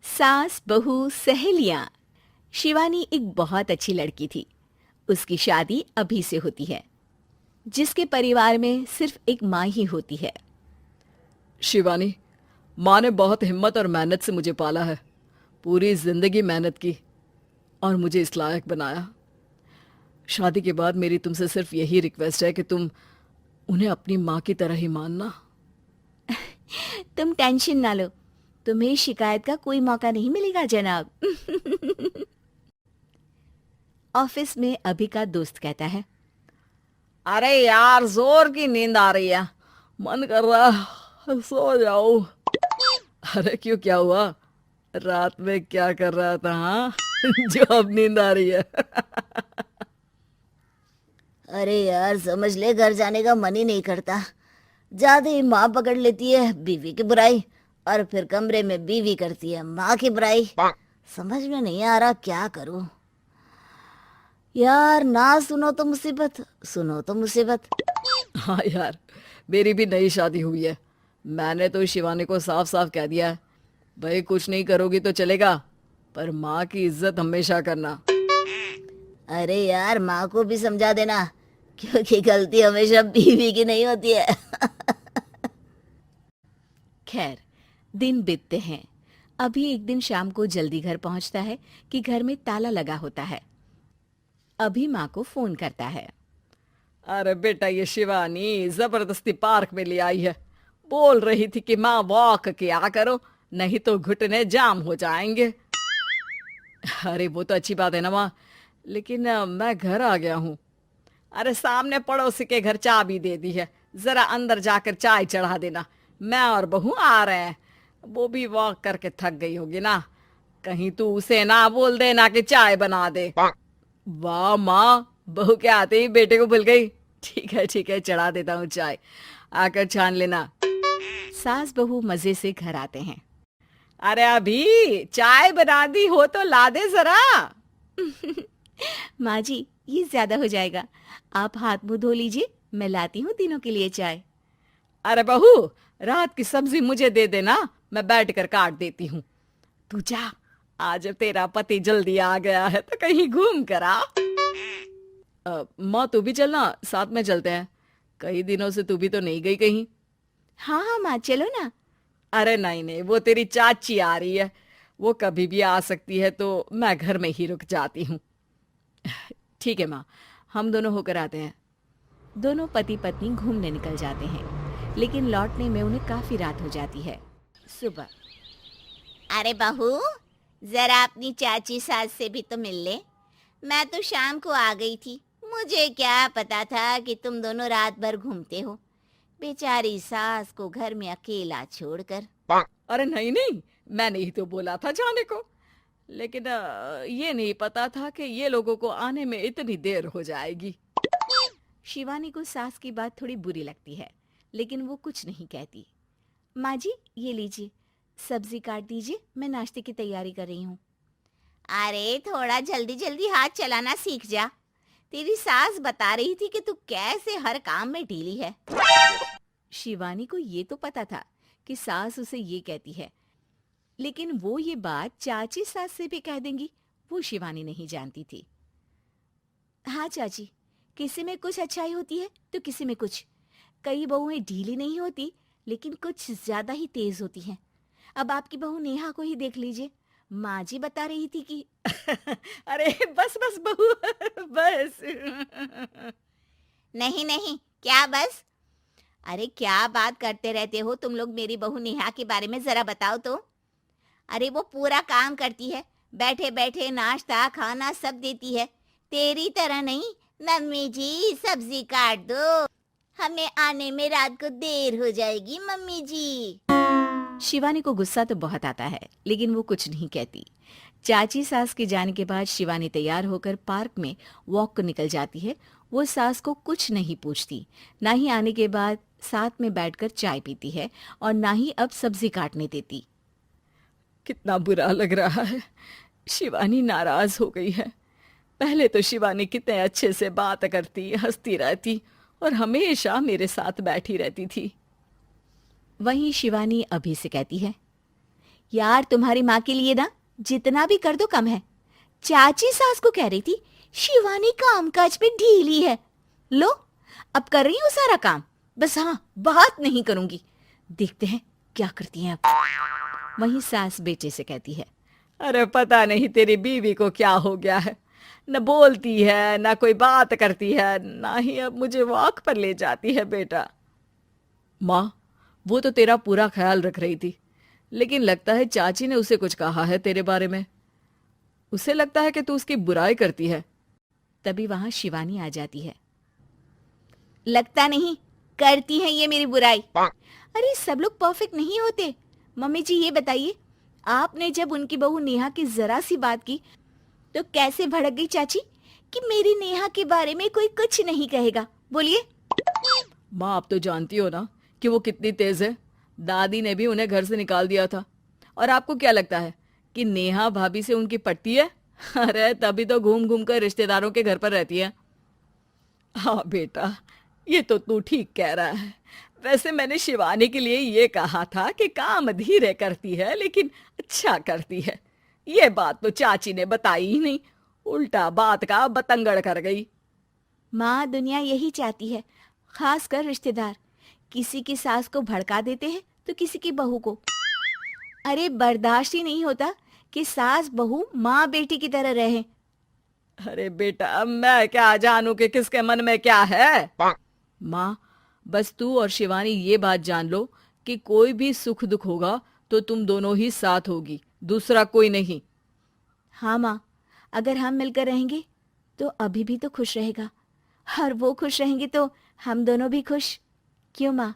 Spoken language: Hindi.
सास बहू सहेलियां। शिवानी एक बहुत अच्छी लड़की थी। उसकी शादी अभी से होती है। जिसके परिवार में सिर्फ एक माँ ही होती है। शिवानी, माँ ने बहुत हिम्मत और मेहनत से मुझे पाला है। पूरी जिंदगी मेहनत की और मुझे इस लायक बनाया। शादी के बाद मेरी तुमसे सिर्फ यही रिक्वेस्ट है कि तुम उन्हें अपनी माँ की तरह ही मानना। तुम टेंशन ना लो, तुम्हें शिकायत का कोई मौका नहीं मिलेगा जनाब। ऑफिस में अभी का दोस्त कहता है, अरे यार, जोर की नींद आ रही है। मन कर रहा है सो जाऊं। अरे क्यों, क्या हुआ? रात में क्या कर रहा था? हाँ जो अब नींद आ रही है। अरे यार, समझ ले, घर जाने का मन ही नहीं करता। ज्यादा ही माँ पकड़ लेती है बीवी की बुराई, और फिर कमरे में बीवी करती है माँ की बुराई। समझ में नहीं आ रहा क्या करूं। यार, ना सुनो तो मुसीबत, सुनो तो मुसीबत। हाँ यार, मेरी भी नई शादी हुई है। मैंने तो शिवानी को साफ साफ कह दिया है, भाई कुछ नहीं करोगी तो चलेगा, पर माँ की इज्जत हमेशा करना। अरे यार, माँ को भी समझा देना, क्योंकि गलती हमेशा बीवी की नहीं होती है। खैर, दिन बीतते हैं। अभी एक दिन शाम को जल्दी घर पहुंचता है कि घर में ताला लगा होता है। अभी माँ को फोन करता है। अरे बेटा, ये शिवानी जबरदस्ती पार्क में ले आई है। बोल रही थी कि माँ वॉक किया करो, नहीं तो घुटने जाम हो जाएंगे। अरे वो तो अच्छी बात है ना माँ, लेकिन मैं घर आ गया हूँ। अरे सामने पड़ोसी के घर चाबी दे दी है, जरा अंदर जाकर चाय चढ़ा देना। मैं और बहू आ रहे हैं। वो भी वॉक करके थक गई होगी ना। कहीं तू उसे ना बोल देना कि चाय बना दे। वाह माँ, बहू के आते ही बेटे को भूल गई। ठीक है, चढ़ा देता हूँ चाय, आकर छान लेना। सास बहू मजे से घर आते हैं। अरे अभी चाय बना दी हो तो ला दे जरा। माँ जी, ये ज्यादा हो जाएगा। आप हाथ मुंह धो लीजिए, मैं लाती हूँ तीनों के लिए चाय। अरे बहू, रात की सब्जी मुझे दे देना, मैं बैठ कर काट देती हूँ। तू जा, आज तेरा पति जल्दी आ गया है तो कहीं घूम कर आ। माँ तू भी चलना, साथ में चलते हैं। कई दिनों से तू भी तो नहीं गई कहीं। हाँ हाँ माँ, चलो ना। अरे नहीं नहीं, वो तेरी चाची आ रही है। वो कभी भी आ सकती है, तो मैं घर में ही रुक जाती हूँ। ठीक है माँ, हम दोनों होकर आते हैं। दोनों पति पत्नी घूमने निकल जाते हैं, लेकिन लौटने में उन्हें काफी रात हो जाती है। सुबह। अरे बहू, जरा अपनी चाची सास से भी तो मिल ले। मैं तो शाम को आ गई थी, मुझे क्या पता था कि तुम दोनों रात भर घूमते हो। बेचारी सास को घर में अकेला छोड़कर। अरे नहीं नहीं, मैंने ही तो बोला था जाने को। लेकिन ये नहीं पता था कि ये लोगों को आने में इतनी देर हो जाएगी। शिवानी को सास की बात थोड़ी बुरी लगती है, लेकिन वो कुछ नहीं कहती। माँ जी, ये लीजिए, सब्जी काट दीजिए, मैं नाश्ते की तैयारी कर रही हूँ। अरे थोड़ा जल्दी जल्दी हाथ चलाना सीख जा। तेरी सास बता रही थी कि तू कैसे हर काम में ढीली है। शिवानी को ये तो पता था कि सास उसे ये कहती है, लेकिन वो ये बात चाची सास से भी कह देंगी, वो शिवानी नहीं जानती थी। हाँ चाची, किसी में कुछ अच्छाई होती है तो किसी में कुछ। कई बहुएं ढीली नहीं होती, लेकिन कुछ ज्यादा ही तेज होती हैं। अब आपकी बहू नेहा को ही देख लीजिए। माँ जी बता रही थी कि अरे बस बस बहू, बस। नहीं नहीं, क्या बस? अरे क्या बात करते रहते हो तुम लोग मेरी बहू नेहा के बारे में, जरा बताओ तो। अरे वो पूरा काम करती है, बैठे बैठे नाश्ता खाना सब देती है। तेरी तरह नहीं। मम्मी जी सब्जी काट दो, हमें आने में रात को देर हो जाएगी मम्मी जी। शिवानी को गुस्सा तो बहुत आता है, लेकिन वो कुछ नहीं कहती। चाची सास के जाने के बाद शिवानी तैयार होकर पार्क में वॉक को निकल जाती है। वो सास को कुछ नहीं पूछती, ना ही आने के बाद साथ में बैठकर चाय पीती है, और ना ही अब सब्जी काटने देती। कितना बुरा लग रहा है, शिवानी नाराज हो गई है। पहले तो शिवानी कितने अच्छे से बात करती, हंसती रहती और हमेशा मेरे साथ बैठी रहती थी। वहीं शिवानी अभी से कहती है, यार तुम्हारी माँ के लिए ना जितना भी कर दो कम है। चाची सास को कह रही थी शिवानी कामकाज पे ढीली है। लो अब कर रही हूँ सारा काम, बस हाँ बात नहीं करूंगी। देखते हैं क्या करती हैं अब। वहीं सास बेटे से कहती है, अरे पता नहीं तेरी बीवी को क्या हो गया है, न बोलती है न कोई बात करती है, ना ही अब मुझे वॉक पर ले जाती है बेटा। माँ, वो तो तेरा पूरा ख्याल रख रही थी, लेकिन लगता है चाची ने उसे कुछ कहा है तेरे बारे में। उसे लगता है कि तू उसकी बुराई करती है। तभी वहां शिवानी आ जाती है। लगता नहीं, करती है ये मेरी बुराई। अरे सब लोग परफेक्ट नहीं होते। मम्मी जी ये बताइए, आपने जब उनकी बहू नेहा की जरा सी बात की तो कैसे भड़क गई चाची कि मेरी नेहा के बारे में कोई कुछ नहीं कहेगा। बोलिए। माँ, आप तो जानती हो ना कि वो कितनी तेज है। दादी ने भी उन्हें घर से निकाल दिया था। और आपको क्या लगता है कि नेहा भाभी से उनकी पटती है? अरे तभी तो घूम घूम कर रिश्तेदारों के घर पर रहती है। हाँ बेटा, ये तो तू ठीक कह रहा है। वैसे मैंने शिवानी के लिए ये कहा था कि काम धीरे करती है लेकिन अच्छा करती है। ये बात तो चाची ने बताई ही नहीं, उल्टा बात का बतंगड़ कर गई। माँ, दुनिया यही चाहती है, खासकर रिश्तेदार। किसी की सास को भड़का देते हैं तो किसी की बहू को। अरे बर्दाश्त ही नहीं होता कि सास बहू माँ बेटी की तरह रहे। अरे बेटा, मैं क्या जानूं कि किसके मन में क्या है। माँ, बस तू और शिवानी ये बात जान लो कि कोई भी सुख दुख होगा तो तुम दोनों ही साथ होगी, दूसरा कोई नहीं। हाँ माँ, अगर हम मिलकर रहेंगे तो अभी भी तो खुश रहेगा, और वो खुश रहेंगे तो हम दोनों भी खुश। क्यों माँ?